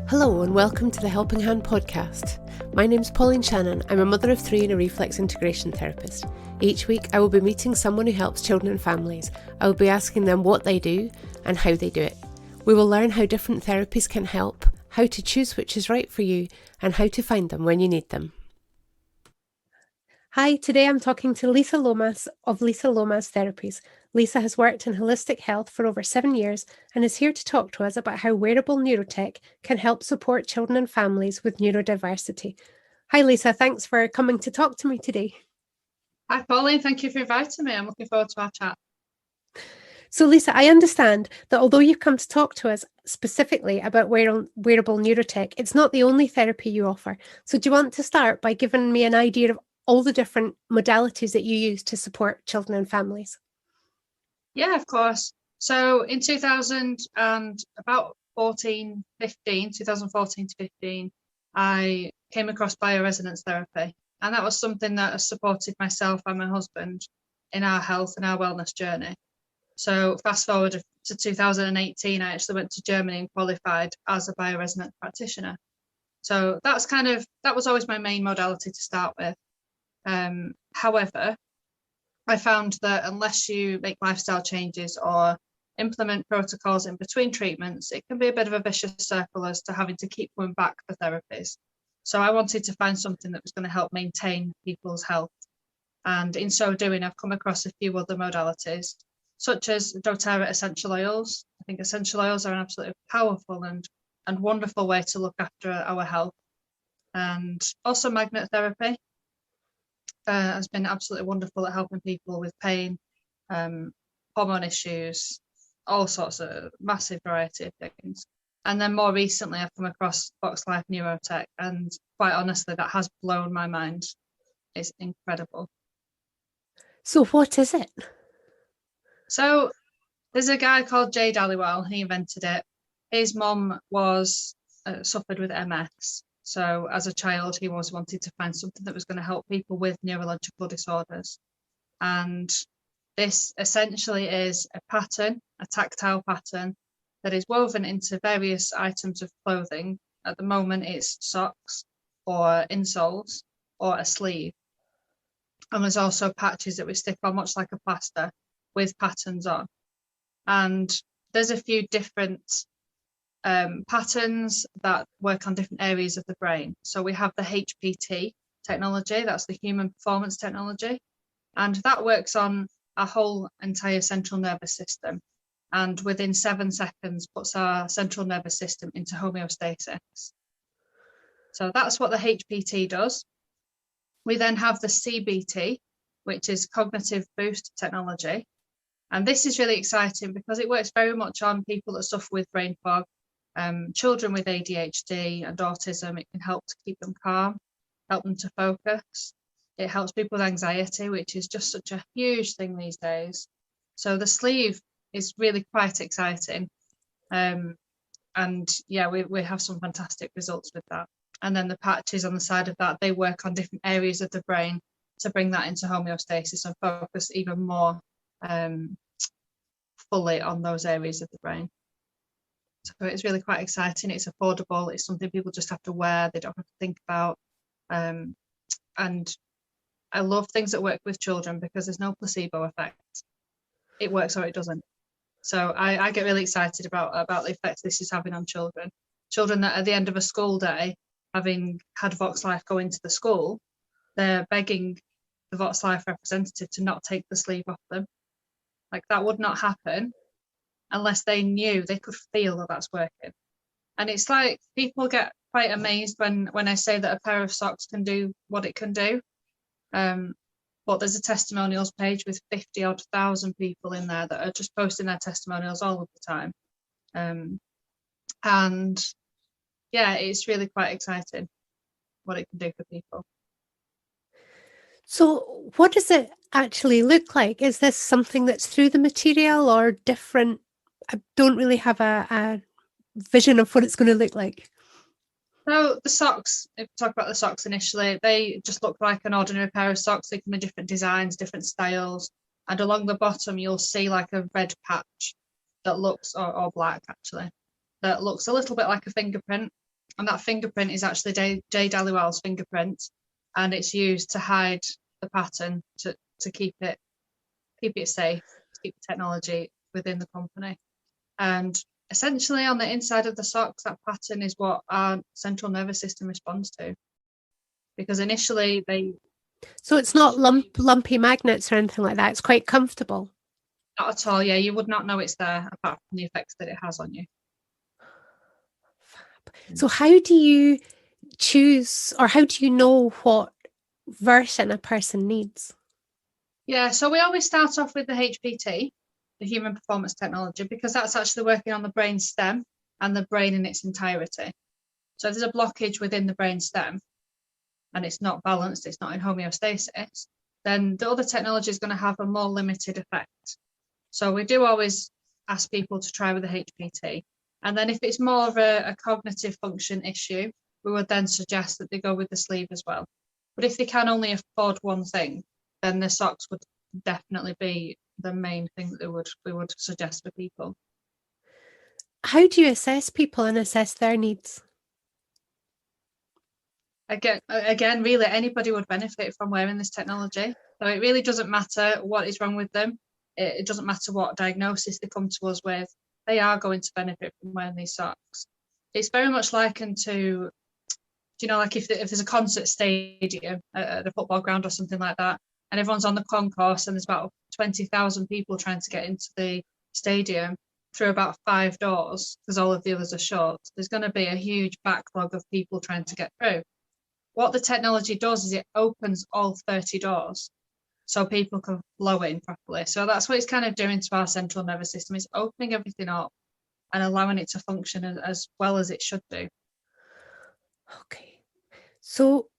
Hello and welcome to the Helping Hand podcast. My name's Pauline Shannon. I'm a mother of three and a reflex integration therapist. Each week I will be meeting someone who helps children and families. I will be asking them what they do and how they do it. We will learn how different therapies can help, how to choose which is right for you, and how to find them when you need them. Hi, today I'm talking to Lisa Lomas of Lisa Lomas Therapies. Lisa has worked in holistic health for over 7 years and is here to talk to us about how wearable neurotech can help support children and families with neurodiversity. Hi Lisa, thanks for coming to talk to me today. Hi Pauline, thank you for inviting me. I'm looking forward to our chat. So Lisa, I understand that although you've come to talk to us specifically about wearable neurotech, it's not the only therapy you offer. So do you want to start by giving me an idea of all the different modalities that you use to support children and families? Yeah, of course. So in 2014 to 15, I came across bioresonance therapy. And that was something that has supported myself and my husband in our health and our wellness journey. So fast forward to 2018, I actually went to Germany and qualified as a bioresonance practitioner. So that was always my main modality to start with. However, I found that unless you make lifestyle changes or implement protocols in between treatments, it can be a bit of a vicious circle as to having to keep going back for therapies. So I wanted to find something that was going to help maintain people's health. And in so doing, I've come across a few other modalities, such as doTERRA essential oils. I think essential oils are an absolutely powerful and wonderful way to look after our health. And also magnet therapy has been absolutely wonderful at helping people with pain, hormone issues, all sorts of massive variety of things. And then more recently, I've come across Voxxlife neurotech, and quite honestly, that has blown my mind. It's incredible. So what is it? So there's a guy called Jay Dhaliwal. He invented it. His mum was suffered with MS. So as a child, he always wanted to find something that was going to help people with neurological disorders. And this essentially is a pattern, a tactile pattern that is woven into various items of clothing. At the moment, it's socks or insoles or a sleeve. And there's also patches that we stick on, much like a plaster, with patterns on. And there's a few different patterns that work on different areas of the brain. So we have the HPT technology, that's the human performance technology, and that works on our whole entire central nervous system, and within 7 seconds puts our central nervous system into homeostasis. So that's what the HPT does. We then have the CBT, which is cognitive boost technology, and this is really exciting because it works very much on people that suffer with brain fog, children with ADHD and autism. It can help to keep them calm, help them to focus. It helps people with anxiety, which is just such a huge thing these days. So the sleeve is really quite exciting. And yeah, we have some fantastic results with that. And then the patches on the side of that, they work on different areas of the brain to bring that into homeostasis and focus even more fully on those areas of the brain. So it's really quite exciting. It's affordable. It's something people just have to wear. They don't have to think about. And I love things that work with children because there's no placebo effect. It works or it doesn't. So I get really excited about the effects this is having on children. Children that at the end of a school day, having had Voxxlife go into the school, they're begging the Voxxlife representative to not take the sleeve off them. Like, that would not happen unless they knew, they could feel that that's working. And it's like people get quite amazed when I say that a pair of socks can do what it can do. But there's a testimonials page with 50,000 people in there that are just posting their testimonials all of the time. And yeah, it's really quite exciting what it can do for people. So what does it actually look like? Is this something that's through the material or different? I don't really have a vision of what it's going to look like. So the socks, if we talk about the socks initially, they just look like an ordinary pair of socks. They come in different designs, different styles. And along the bottom, you'll see like a red patch that looks, or black actually, that looks a little bit like a fingerprint. And that fingerprint is actually Jay Dhaliwal's fingerprint, and it's used to hide the pattern to keep it safe, to keep the technology within the company. And essentially on the inside of the socks, that pattern is what our central nervous system responds to. Because initially So it's not lumpy magnets or anything like that. It's quite comfortable. Not at all, yeah. You would not know it's there apart from the effects that it has on you. So how do you choose, or how do you know what version a person needs? Yeah, so we always start off with the HPT, the human performance technology, because that's actually working on the brain stem and the brain in its entirety. So if there's a blockage within the brain stem and it's not balanced, it's not in homeostasis, then the other technology is going to have a more limited effect. So we do always ask people to try with the HPT. And then if it's more of a cognitive function issue, we would then suggest that they go with the sleeve as well. But if they can only afford one thing, then the socks would definitely be the main thing that we would suggest for people. How do you assess people and assess their needs? Again, really anybody would benefit from wearing this technology. So it really doesn't matter what is wrong with them. It doesn't matter what diagnosis they come to us with. They are going to benefit from wearing these socks. It's very much likened to, like if there's a concert stadium at a football ground or something like that, and everyone's on the concourse and there's about 20,000 people trying to get into the stadium through about 5 doors because all of the others are short, there's going to be a huge backlog of people trying to get through. What the technology does is it opens all 30 doors so people can flow in properly. So that's what it's kind of doing to our central nervous system. It's opening everything up and allowing it to function as well as it should do. Okay. So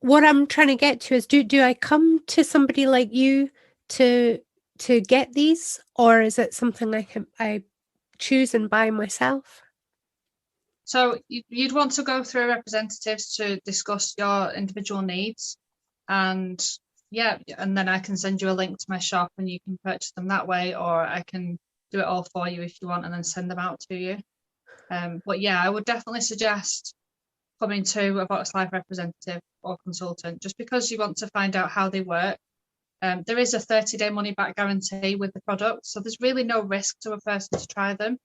what I'm trying to get to is, do I come to somebody like you to get these, or is it something I choose and buy myself? So you'd want to go through representatives to discuss your individual needs, and then I can send you a link to my shop and you can purchase them that way, or I can do it all for you if you want and then send them out to you. But yeah, I would definitely suggest coming to a Voxxlife representative or consultant just because you want to find out how they work. There is a 30-day money back guarantee with the product, so there's really no risk to a person to try them.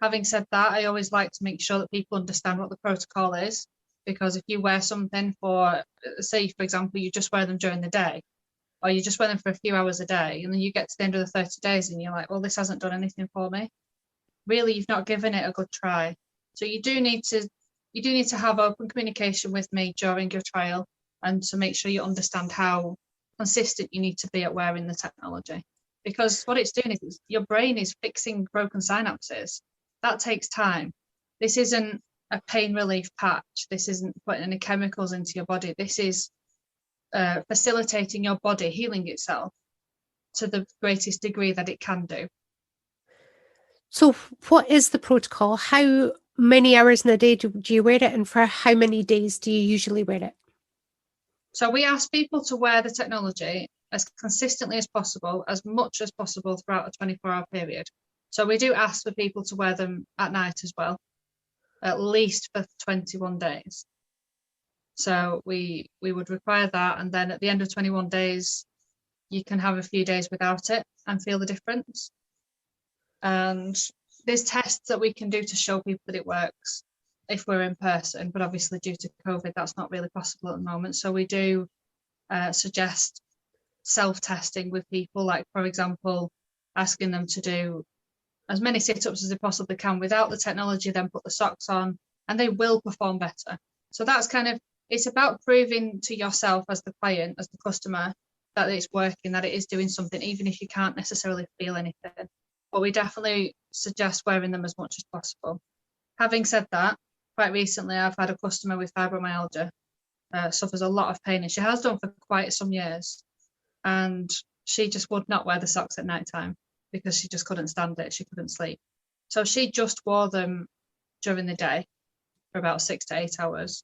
Having said that, I always like to make sure that people understand what the protocol is, because if you wear something for, say, for example, you just wear them during the day, or you just wear them for a few hours a day, and then you get to the end of the 30 days and you're like, well, this hasn't done anything for me. Really, you've not given it a good try. So you do need to have open communication with me during your trial and to make sure you understand how consistent you need to be at wearing the technology. Because what it's doing is your brain is fixing broken synapses. That takes time. This isn't a pain relief patch. This isn't putting any chemicals into your body. This is facilitating your body healing itself to the greatest degree that it can do. So what is the protocol? How many hours in a day do you wear it, and for how many days do you usually wear it? So we ask people to wear the technology as consistently as possible, as much as possible throughout a 24-hour period. So we do ask for people to wear them at night as well, at least for 21 days. So we would require that, and then at the end of 21 days, you can have a few days without it and feel the difference. And there's tests that we can do to show people that it works if we're in person, but obviously due to COVID, that's not really possible at the moment. So we do suggest self-testing with people, like, for example, asking them to do as many sit-ups as they possibly can without the technology, then put the socks on, and they will perform better. So that's it's about proving to yourself as the client, as the customer, that it's working, that it is doing something, even if you can't necessarily feel anything. But we definitely suggest wearing them as much as possible. Having said that, quite recently I've had a customer with fibromyalgia, suffers a lot of pain, and she has done for quite some years, and she just would not wear the socks at night time because she just couldn't stand it. She couldn't sleep. So she just wore them during the day for about 6 to 8 hours,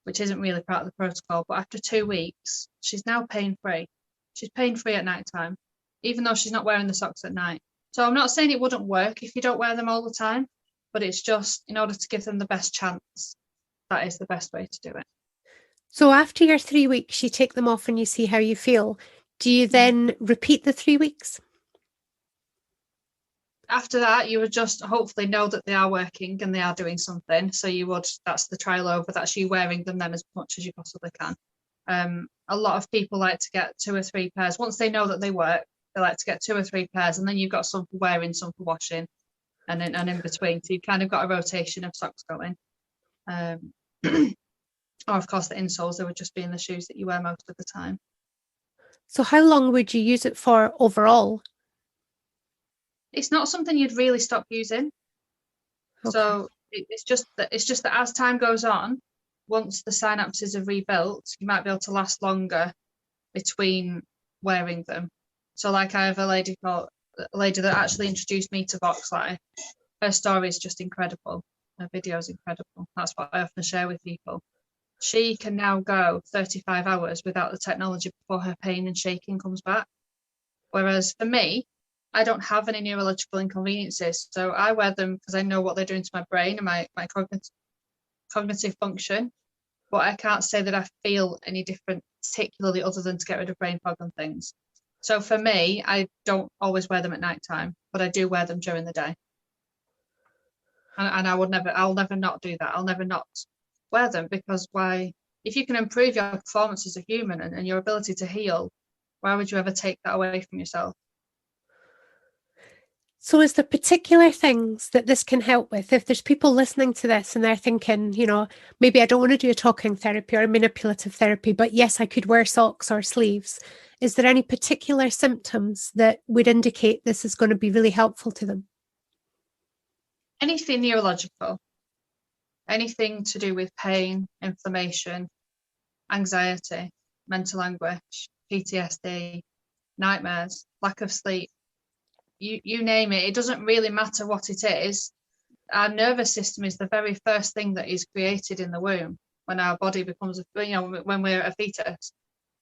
which isn't really part of the protocol. But after 2 weeks, she's now pain-free. She's pain-free at night time, even though she's not wearing the socks at night. So I'm not saying it wouldn't work if you don't wear them all the time, but it's just in order to give them the best chance, that is the best way to do it. So after your 3 weeks, you take them off and you see how you feel. Do you then repeat the 3 weeks? After that, you would just hopefully know that they are working and they are doing something. So that's the trial over. That's you wearing them then as much as you possibly can. A lot of people like to get 2 or 3 pairs. Once they know that they work, they like to get 2 or 3 pairs, and then you've got some for wearing, some for washing, and in between. So you've kind of got a rotation of socks going. Or of course the insoles, they would just be in the shoes that you wear most of the time. So how long would you use it for overall? It's not something you'd really stop using. Okay. So it's just that as time goes on, once the synapses are rebuilt, you might be able to last longer between wearing them. So like I have a lady that actually introduced me to Voxxlife. Her story is just incredible. Her video is incredible. That's what I often share with people. She can now go 35 hours without the technology before her pain and shaking comes back. Whereas for me, I don't have any neurological inconveniences. So I wear them because I know what they're doing to my brain and my cognitive function. But I can't say that I feel any different, particularly other than to get rid of brain fog and things. So for me, I don't always wear them at night time, but I do wear them during the day. And I'll never not do that. I'll never not wear them, because why? If you can improve your performance as a human and your ability to heal, why would you ever take that away from yourself? So is there particular things that this can help with? If there's people listening to this and they're thinking, maybe I don't want to do a talking therapy or a manipulative therapy, but yes, I could wear socks or sleeves. Is there any particular symptoms that would indicate this is going to be really helpful to them? Anything neurological, anything to do with pain, inflammation, anxiety, mental anguish, PTSD, nightmares, lack of sleep, you name it. It doesn't really matter what it is. Our nervous system is the very first thing that is created in the womb when our body becomes, when we're a fetus.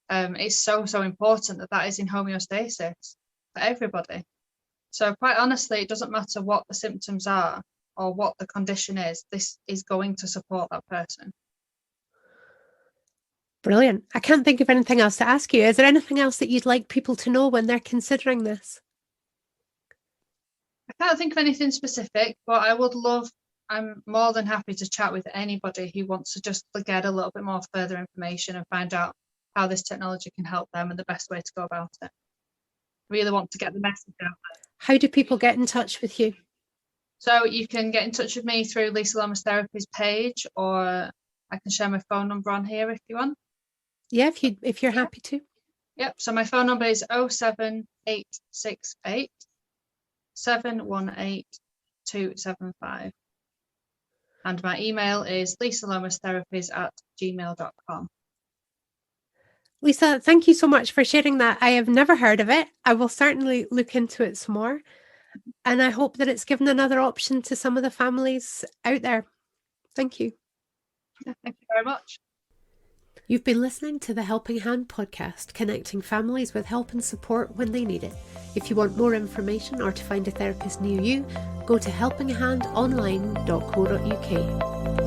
It's so important that is in homeostasis for everybody. So quite honestly, it doesn't matter what the symptoms are or what the condition is. This is going to support that person. Brilliant. I can't think of anything else to ask you. Is there anything else that you'd like people to know when they're considering this? I can't think of anything specific, but I'm more than happy to chat with anybody who wants to just get a little bit more further information and find out how this technology can help them and the best way to go about it. Really want to get the message out there. How do people get in touch with you? So you can get in touch with me through Lisa Lomas Therapies page, or I can share my phone number on here if you want. Yeah, if you're happy to. Yep. So my phone number is 07868 718 275. And my email is lisalomastherapies@gmail.com. Lisa, thank you so much for sharing that. I have never heard of it. I will certainly look into it some more. And I hope that it's given another option to some of the families out there. Thank you. Yeah, thank you very much. You've been listening to the Helping Hand podcast, connecting families with help and support when they need it. If you want more information or to find a therapist near you, go to helpinghandonline.co.uk.